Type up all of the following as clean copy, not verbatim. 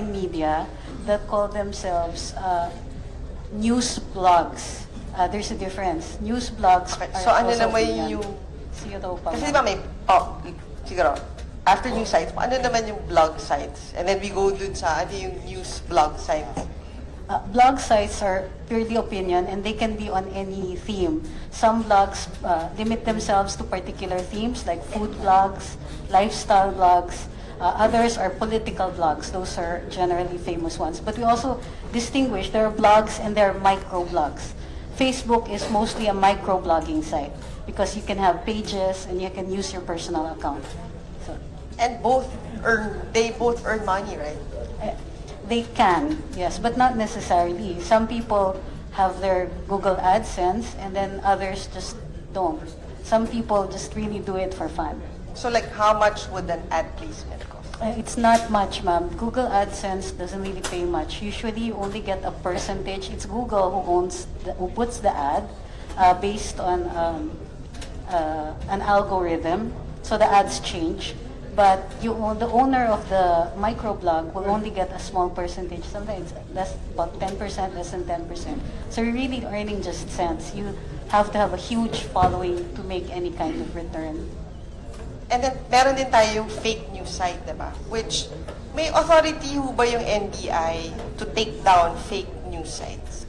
media that call themselves news blogs. There's a difference. News blogs Okay, are so ano also naman ganyan. yung... Zero pa. Kasi di ba may... Oh, siguro. After news sites, ano naman yung blog sites? And then we go dun sa ano yung news blog sites. Blog sites are purely opinion and they can be on any theme. Some blogs limit themselves to particular themes like food blogs, lifestyle blogs. Others are political blogs. Those are generally famous ones. But we also distinguish there are blogs and there are micro blogs. Facebook is mostly a micro blogging site because you can have pages and you can use your personal account. So, And they both earn money, right? they can, yes, but not necessarily. Some people have their Google AdSense and then others just don't. Some people just really do it for fun. So like how much would an ad placement cost? It's not much, ma'am. Google AdSense doesn't really pay much. Usually you only get a percentage. It's Google who puts the ad based on an algorithm, so the ads change. But the owner of the microblog will only get a small percentage, sometimes about 10%, less than 10%. So you're really earning just cents. You have to have a huge following to make any kind of return. And then meron din tayo yung fake news site, diba? Which, may authority ho ba yung NBI to take down fake news sites?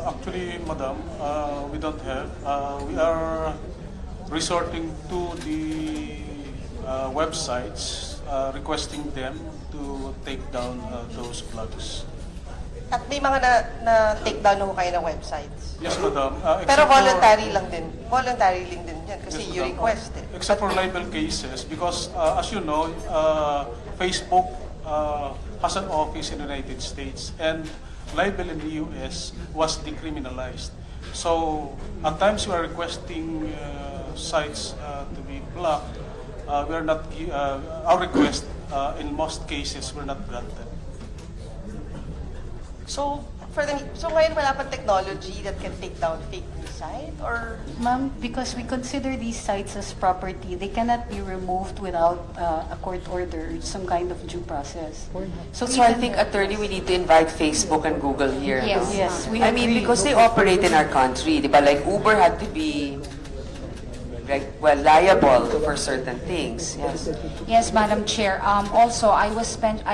Actually, Madam, we don't have. We are resorting to the websites, requesting them to take down those blogs. At may mga na-take down ho kayo ng websites? Yes, Madam. Pero voluntary lang din. Voluntary lang din yan kasi Yes, you Madam. request it. Except for libel cases, because as you know, Facebook has an office in the United States, and libel in the US was decriminalized. So at times we are requesting sites to be blocked. We are not. Our request in most cases were not granted. So ngayon wala pang technology that can take down fake news site or Ma'am, because we consider these sites as property, they cannot be removed without a court order, some kind of due process. So I think, attorney, we need to invite Facebook and Google here. Yes. No? Yes, we I mean, agree. because they operate in our country, di ba? Like Uber had to be liable for certain things. Yes. Yes, Madam Chair. Also, I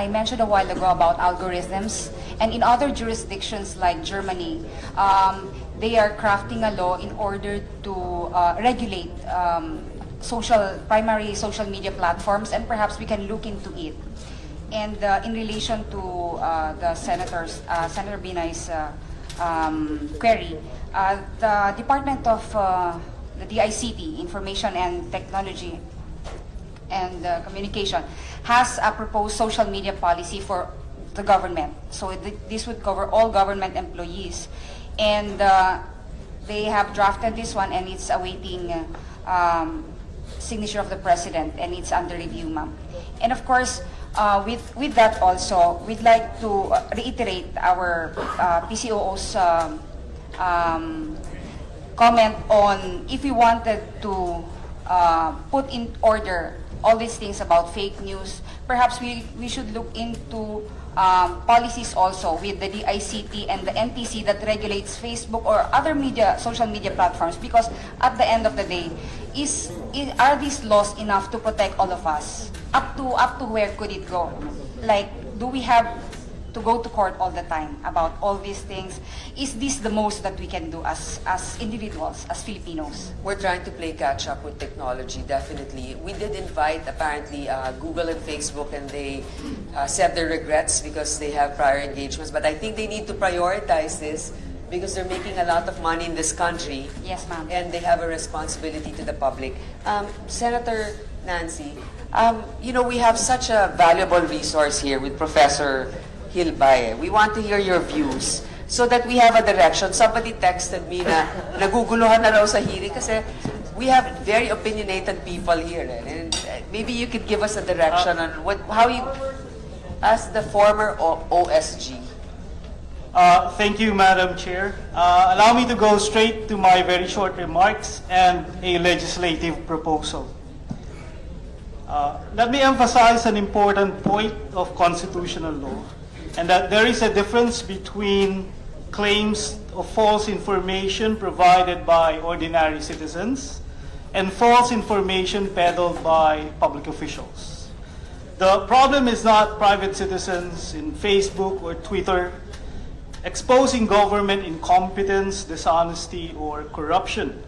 mentioned a while ago about algorithms, and in other jurisdictions like Germany, they are crafting a law in order to regulate primary social media platforms, and perhaps we can look into it. And in relation to Senator Binay's query, the Department of the DICT, Information and Technology and Communication, has a proposed social media policy for the government. So this would cover all government employees. And they have drafted this one, and it's awaiting signature of the President, and it's under review, ma'am. And of course, with that also, we'd like to reiterate our PCOO's comment on if we wanted to put in order all these things about fake news, perhaps we should look into policies also with the DICT and the NTC that regulates Facebook or other social media platforms, because at the end of the day, are these laws enough to protect all of us? Up to where could it go? Like, do we have to go to court all the time about all these things? Is this the most that we can do as individuals, as Filipinos? We're trying to play catch up with technology, definitely. We did invite, apparently, Google and Facebook, and they said their regrets because they have prior engagements. But I think they need to prioritize this because they're making a lot of money in this country. Yes, ma'am. And they have a responsibility to the public. Senator Nancy, we have such a valuable resource here with Professor Hilbay. We want to hear your views so that we have a direction. Somebody texted me na naguguluhan na raw sa hearing kasi we have very opinionated people here. And maybe you could give us a direction on how you, as the former OSG. Thank you, Madam Chair. Allow me to go straight to my very short remarks and a legislative proposal. Let me emphasize an important point of constitutional law, and that there is a difference between claims of false information provided by ordinary citizens and false information peddled by public officials. The problem is not private citizens in Facebook or Twitter exposing government incompetence, dishonesty, or corruption.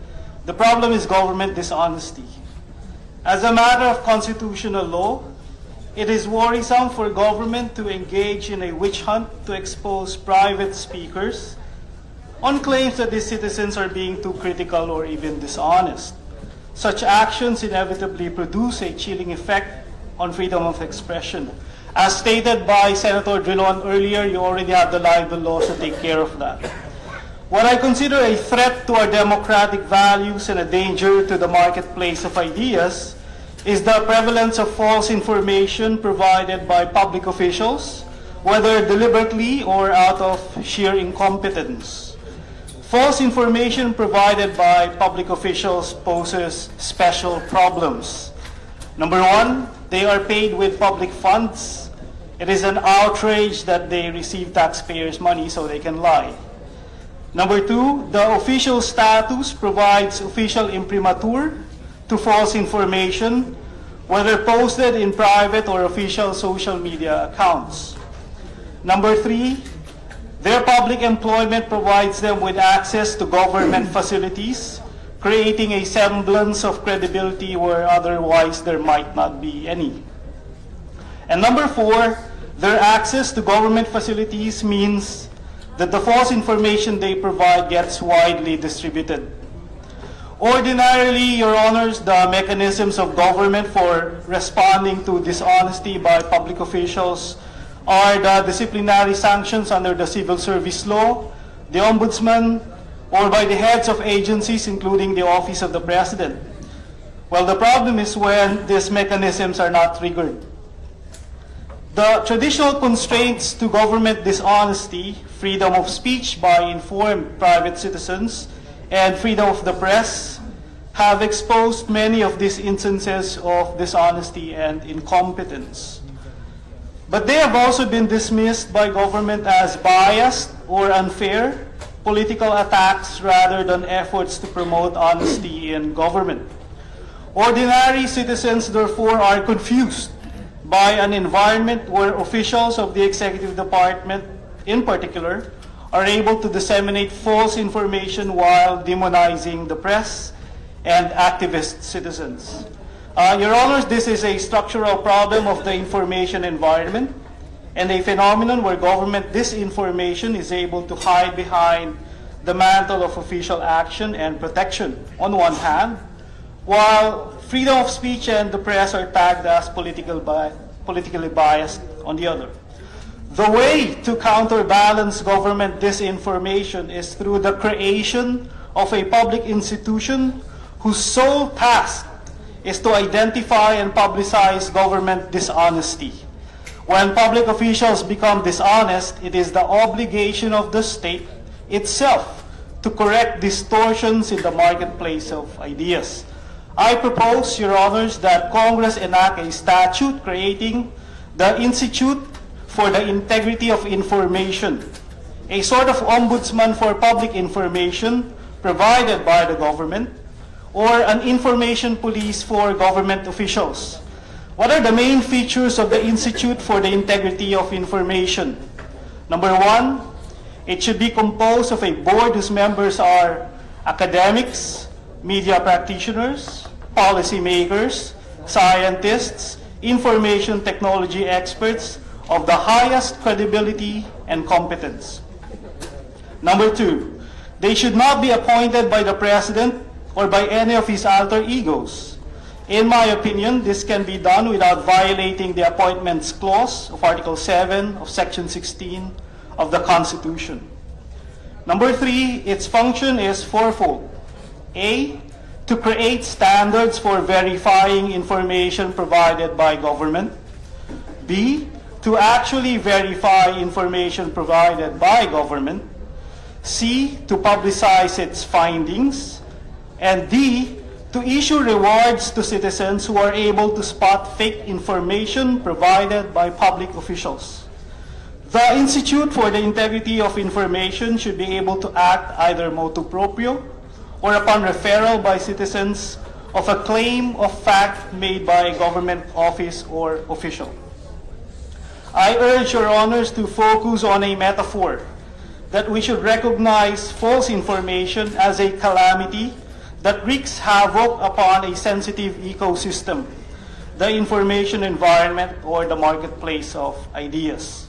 The problem is government dishonesty. As a matter of constitutional law, it is worrisome for government to engage in a witch hunt to expose private speakers on claims that these citizens are being too critical or even dishonest. Such actions inevitably produce a chilling effect on freedom of expression. As stated by Senator Drilon earlier, you already have the libel laws to take care of that. What I consider a threat to our democratic values and a danger to the marketplace of ideas is the prevalence of false information provided by public officials, whether deliberately or out of sheer incompetence. False information provided by public officials poses special problems. Number one, they are paid with public funds. It is an outrage that they receive taxpayers' money so they can lie. Number two, the official status provides official imprimatur to false information, whether posted in private or official social media accounts. Number three, their public employment provides them with access to government facilities, creating a semblance of credibility where otherwise there might not be any. And number four, their access to government facilities means that the false information they provide gets widely distributed. Ordinarily, Your Honors, the mechanisms of government for responding to dishonesty by public officials are the disciplinary sanctions under the Civil Service Law, the Ombudsman, or by the heads of agencies, including the Office of the President. Well, the problem is when these mechanisms are not triggered. The traditional constraints to government dishonesty, freedom of speech by informed private citizens, and freedom of the press have exposed many of these instances of dishonesty and incompetence. But they have also been dismissed by government as biased or unfair political attacks rather than efforts to promote honesty in government. Ordinary citizens, therefore, are confused by an environment where officials of the executive department, in particular, are able to disseminate false information while demonizing the press and activist citizens. Your Honors, this is a structural problem of the information environment and a phenomenon where government disinformation is able to hide behind the mantle of official action and protection on one hand, while freedom of speech and the press are tagged as politically biased on the other. The way to counterbalance government disinformation is through the creation of a public institution whose sole task is to identify and publicize government dishonesty. When public officials become dishonest, it is the obligation of the state itself to correct distortions in the marketplace of ideas. I propose, Your Honors, that Congress enact a statute creating the Institute for the Integrity of Information, a sort of ombudsman for public information provided by the government, or an information police for government officials. What are the main features of the Institute for the Integrity of Information? Number one, it should be composed of a board whose members are academics, media practitioners, policymakers, scientists, information technology experts of the highest credibility and competence. Number two, they should not be appointed by the President or by any of his alter egos. In my opinion, this can be done without violating the Appointments Clause of Article 7 of Section 16 of the Constitution. Number three, its function is fourfold. A, to create standards for verifying information provided by government. B, to actually verify information provided by government. C, to publicize its findings. And D, to issue rewards to citizens who are able to spot fake information provided by public officials. The Institute for the Integrity of Information should be able to act either motu proprio or upon referral by citizens of a claim of fact made by a government office or official. I urge your honors to focus on a metaphor that we should recognize false information as a calamity that wreaks havoc upon a sensitive ecosystem, the information environment or the marketplace of ideas.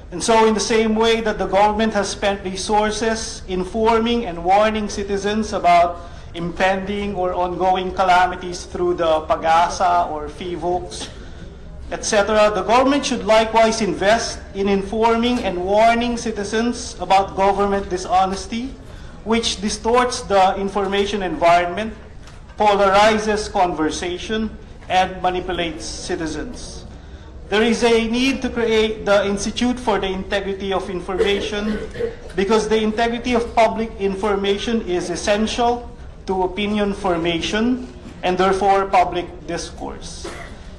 And so in the same way that the government has spent resources informing and warning citizens about impending or ongoing calamities through the PAGASA or FIVOX, etc., the government should likewise invest in informing and warning citizens about government dishonesty, which distorts the information environment, polarizes conversation, and manipulates citizens. There is a need to create the Institute for the Integrity of Information because the integrity of public information is essential to opinion formation and therefore public discourse.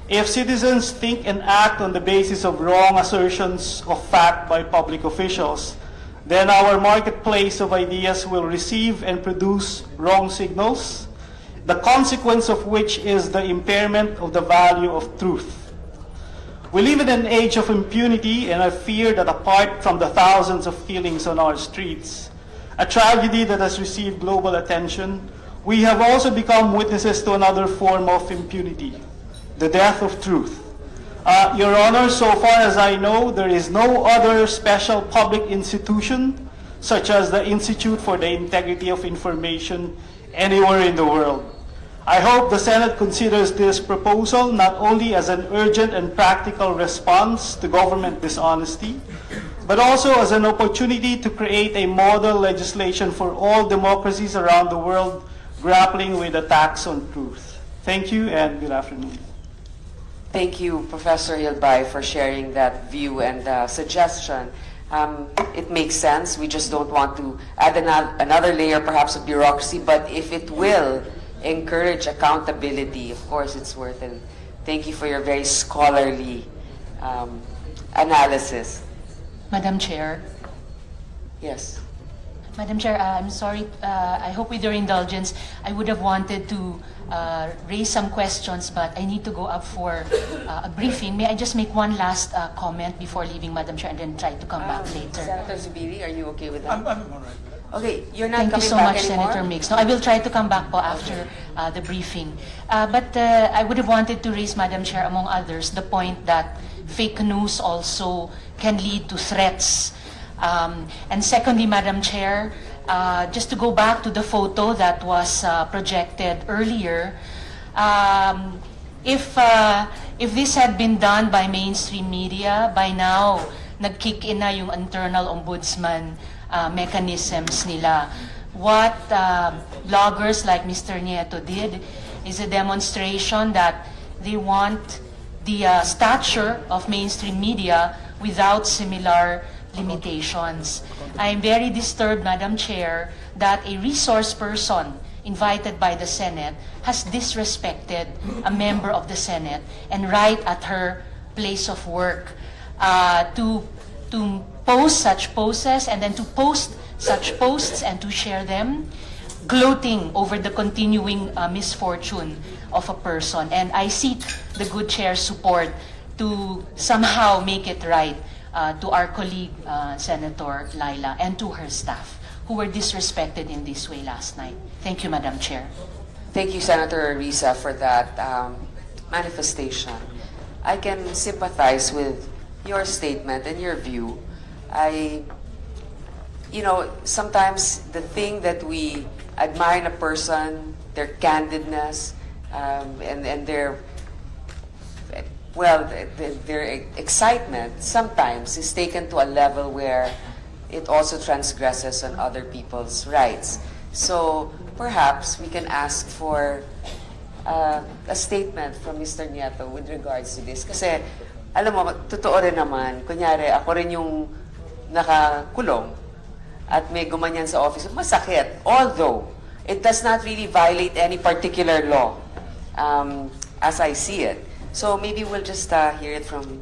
If citizens think and act on the basis of wrong assertions of fact by public officials, then our marketplace of ideas will receive and produce wrong signals, the consequence of which is the impairment of the value of truth. We live in an age of impunity, and I fear that apart from the thousands of killings on our streets, a tragedy that has received global attention, we have also become witnesses to another form of impunity, the death of truth. Your Honor, so far as I know, there is no other special public institution, such as the Institute for the Integrity of Information, anywhere in the world. I hope the Senate considers this proposal not only as an urgent and practical response to government dishonesty, but also as an opportunity to create a model legislation for all democracies around the world grappling with attacks on truth. Thank you and good afternoon. Thank you, Professor Hilbay, for sharing that view and suggestion. It makes sense. We just don't want to add another layer, perhaps, of bureaucracy, but if it will encourage accountability, of course it's worth it. Thank you for your very scholarly analysis. Madam Chair. Yes. Madam Chair, I'm sorry. I hope with your indulgence, I would have wanted to raise some questions, but I need to go up for a briefing. May I just make one last comment before leaving, Madam Chair, and then try to come back later? Senator Zubiri, are you okay with that? I'm all right. Okay, you're not Thank you coming so back much, anymore? Senator Mix. No, I will try to come back po after the briefing. But I would have wanted to raise, Madam Chair, among others, the point that fake news also can lead to threats. And secondly, Madam Chair, just to go back to the photo that was projected earlier, if this had been done by mainstream media, by now, nag-kick in na yung internal ombudsman mechanisms nila. What bloggers like Mr. Nieto did is a demonstration that they want the stature of mainstream media without similar limitations. I am very disturbed, Madam Chair, that a resource person invited by the Senate has disrespected a member of the Senate and right at her place of work to post such posts and then to post such posts and to share them, gloating over the continuing misfortune of a person. And I seek the good chair's support to somehow make it right to our colleague, Senator Laila, and to her staff, who were disrespected in this way last night. Thank you, Madam Chair. Thank you, Senator Risa, for that manifestation. I can sympathize with your statement and your view. Sometimes the thing that we admire in a person, their candidness, and their excitement sometimes is taken to a level where it also transgresses on other people's rights. So perhaps we can ask for a statement from Mr. Nieto with regards to this. Kasi, alam mo, totoo rin naman, kunyari, ako rin yung nakakulong at may gumanyan sa office, masakit. Although, it does not really violate any particular law, as I see it. So maybe we'll just hear it from...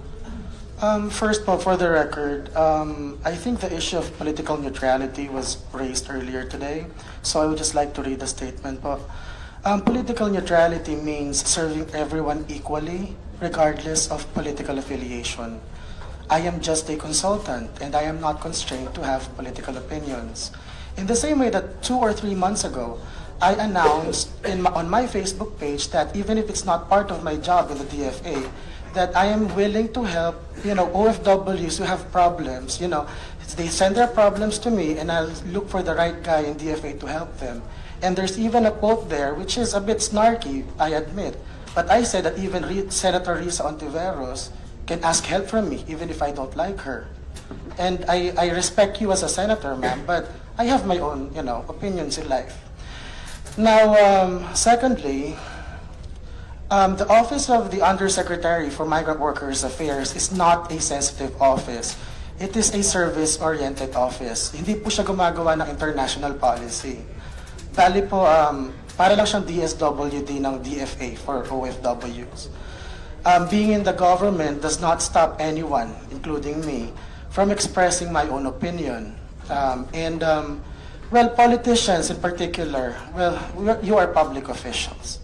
First, for the record, I think the issue of political neutrality was raised earlier today, so I would just like to read the statement. Political neutrality means serving everyone equally, regardless of political affiliation. I am just a consultant, and I am not constrained to have political opinions. In the same way that 2 or 3 months ago, I announced on my Facebook page that even if it's not part of my job in the DFA, that I am willing to help, OFWs who have problems. They send their problems to me, and I'll look for the right guy in DFA to help them. And there's even a quote there, which is a bit snarky, I admit. But I said that even Senator Risa Ontiveros can ask help from me, even if I don't like her. And I respect you as a senator, ma'am, but I have my own, opinions in life. Now, secondly, the Office of the Undersecretary for Migrant Workers Affairs is not a sensitive office. It is a service-oriented office. Hindi po siya gumagawa ng international policy. Bali po, para lang siyang DSWD ng DFA for OFWs. Being in the government does not stop anyone, including me, from expressing my own opinion. Well, politicians in particular, you are public officials.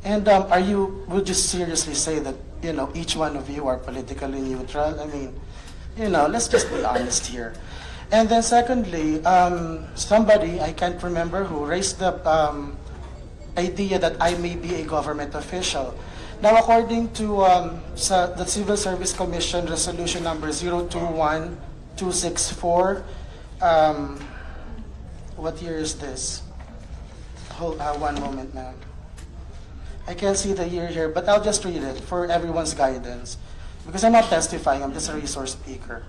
And would you seriously say that, each one of you are politically neutral? I mean, let's just be honest here. And then secondly, somebody, I can't remember who, raised the idea that I may be a government official. Now, according to the Civil Service Commission Resolution number 021264, what year is this? Hold one moment now. I can't see the year here, but I'll just read it for everyone's guidance. Because I'm not testifying, I'm just a resource speaker.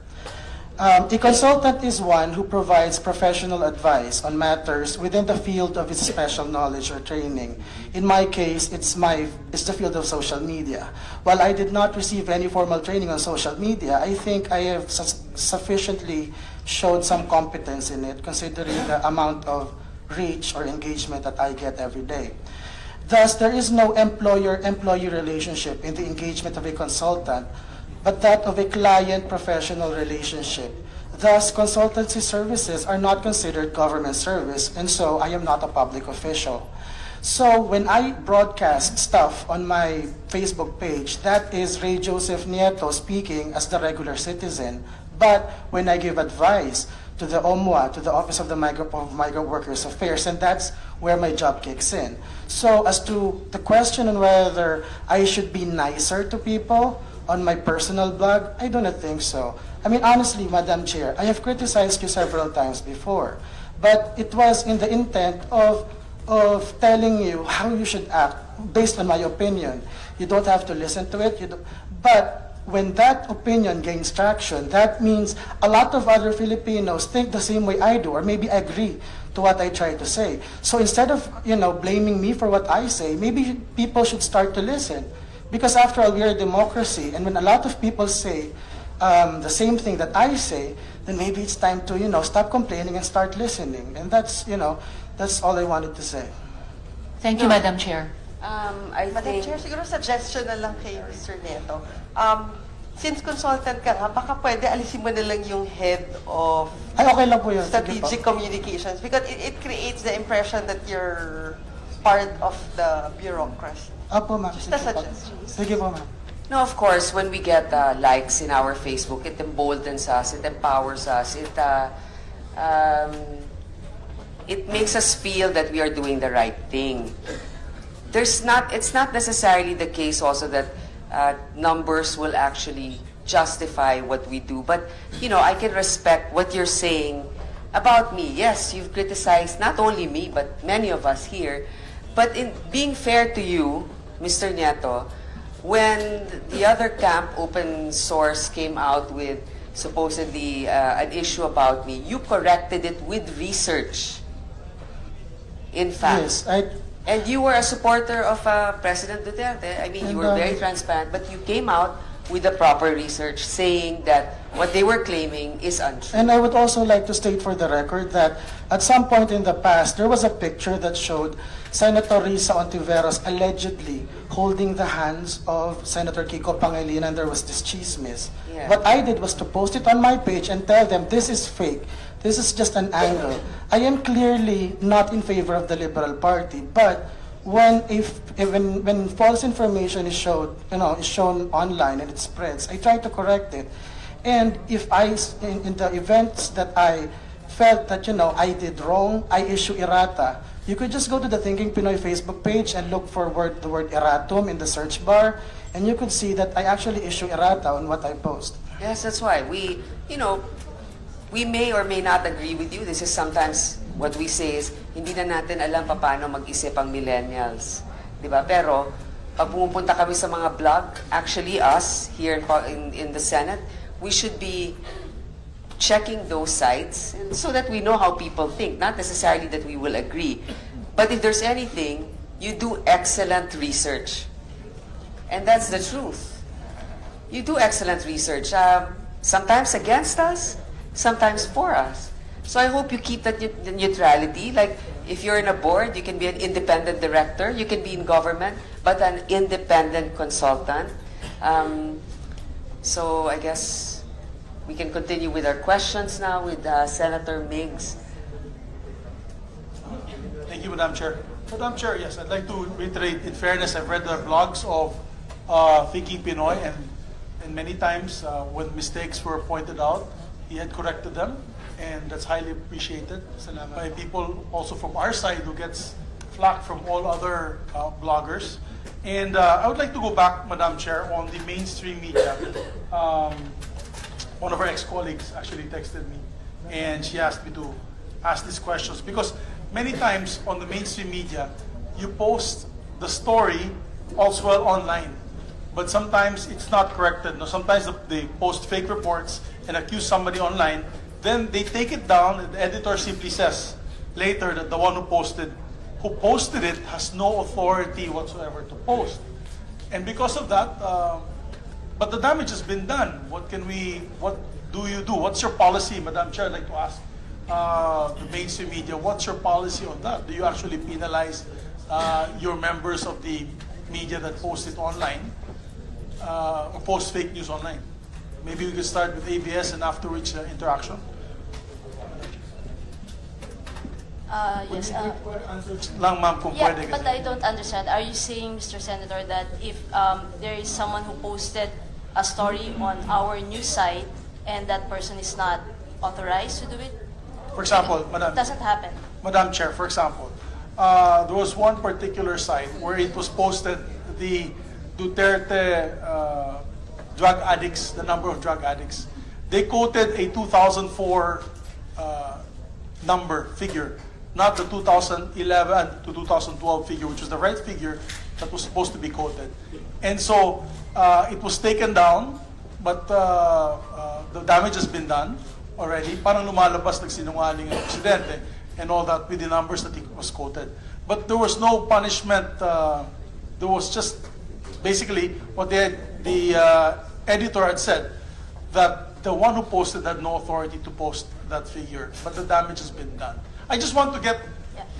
A consultant is one who provides professional advice on matters within the field of his special knowledge or training. In my case, it's the field of social media. While I did not receive any formal training on social media, I think I have sufficiently showed some competence in it, considering the amount of reach or engagement that I get every day. Thus, there is no employer-employee relationship in the engagement of a consultant, but that of a client-professional relationship. Thus, consultancy services are not considered government service, and so I am not a public official. So when I broadcast stuff on my Facebook page, that is Ray Joseph Nieto speaking as the regular citizen. But when I give advice to the OMWA, to the Office of the Migrant Workers Affairs, and that's where my job kicks in. So as to the question on whether I should be nicer to people on my personal blog, I do not think so. I mean, honestly, Madam Chair, I have criticized you several times before, but it was in the intent of telling you how you should act based on my opinion. You don't have to listen to it, but when that opinion gains traction, that means a lot of other Filipinos think the same way I do, or maybe agree to what I try to say. So instead of, blaming me for what I say, maybe people should start to listen. Because after all, we are a democracy, and when a lot of people say the same thing that I say, then maybe it's time to, stop complaining and start listening. And that's, that's all I wanted to say. Thank you, Madam Chair. Madam Chair, siguro suggestion na lang kay Mr. Nieto. Since consultant ka nga, baka pwede alisin mo na lang yung head of okay lang po yun. strategic communications, because it creates the impression that you're part of the bureaucracy. Opo, ma'am. Just a suggestion. Sige po, ma'am. No, of course, when we get likes in our Facebook, it emboldens us, it empowers us, it makes us feel that we are doing the right thing. It's not necessarily the case also that numbers will actually justify what we do. But, I can respect what you're saying about me. Yes, you've criticized not only me, but many of us here. But in being fair to you, Mr. Nieto, when the other camp, Open Source, came out with supposedly an issue about me, you corrected it with research. In fact. Yes, and you were a supporter of President Duterte. I mean, you were very transparent, but you came out with the proper research saying that what they were claiming is untrue. And I would also like to state for the record that at some point in the past, there was a picture that showed Senator Risa Ontiveros allegedly holding the hands of Senator Kiko Pangilinan, and there was this chismis. Yeah. What I did was to post it on my page and tell them this is fake. This is just an angle. I am clearly not in favor of the Liberal Party, but when false information is shown online and it spreads, I try to correct it. And if in the events that I felt that I did wrong, I issue errata. You could just go to the Thinking Pinoy Facebook page and look for the word erratum in the search bar, and you could see that I actually issue errata on what I post. Yes, that's why we may or may not agree with you. This is sometimes what we say is, hindi na natin alam paano mag-isip ang millennials. Diba? Pero, pag pumupunta kami sa mga blog, actually us, here in the Senate, we should be checking those sites so that we know how people think. Not necessarily that we will agree. But if there's anything, you do excellent research. And that's the truth. You do excellent research. Sometimes against us, sometimes for us. So I hope you keep that neutrality. Like, if you're in a board, you can be an independent director. You can be in government, but an independent consultant. So I guess we can continue with our questions now with Senator Migs. Thank you, Madam Chair. Madam Chair, yes, I'd like to reiterate, in fairness, I've read the blogs of Thinking Pinoy, and many times when mistakes were pointed out, he had corrected them, and that's highly appreciated by people also from our side who gets flack from all other bloggers. And I would like to go back, Madam Chair, on the mainstream media. One of our ex-colleagues actually texted me, and she asked me to ask these questions because many times on the mainstream media, you post the story also online, but sometimes it's not corrected. No, sometimes they post fake reports and accuse somebody online, then they take it down, and the editor simply says later that the one who posted it has no authority whatsoever to post. And because of that, but the damage has been done. What do you do? What's your policy, Madam Chair? I'd like to ask the mainstream media, what's your policy on that? Do you actually penalize your members of the media that post it online, or post fake news online? Maybe we could start with ABS and afterwards Interaction. Yes. Lang, ma'am, kung Yeah, pwede but kasi. I don't understand. Are you saying, Mr. Senator, that if there is someone who posted a story on our news site and that person is not authorized to do it? For example, Madam. It doesn't happen. Madam Chair, for example, there was one particular site where it was posted the Duterte drug addicts, the number of drug addicts. They quoted a 2004 figure, not the 2011 to 2012 figure, which was the right figure that was supposed to be quoted. And so it was taken down, but the damage has been done already. Parang lumalabas nagsinungaling ang presidente and all that with the numbers that he was quoted. But there was no punishment. There was just basically what the editor had said, that the one who posted had no authority to post that figure, but the damage has been done. I just want to get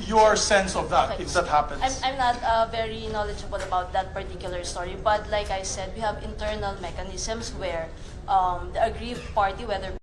your sense of that, Okay. if that happens. I'm not very knowledgeable about that particular story, but like I said, we have internal mechanisms where the aggrieved party, whether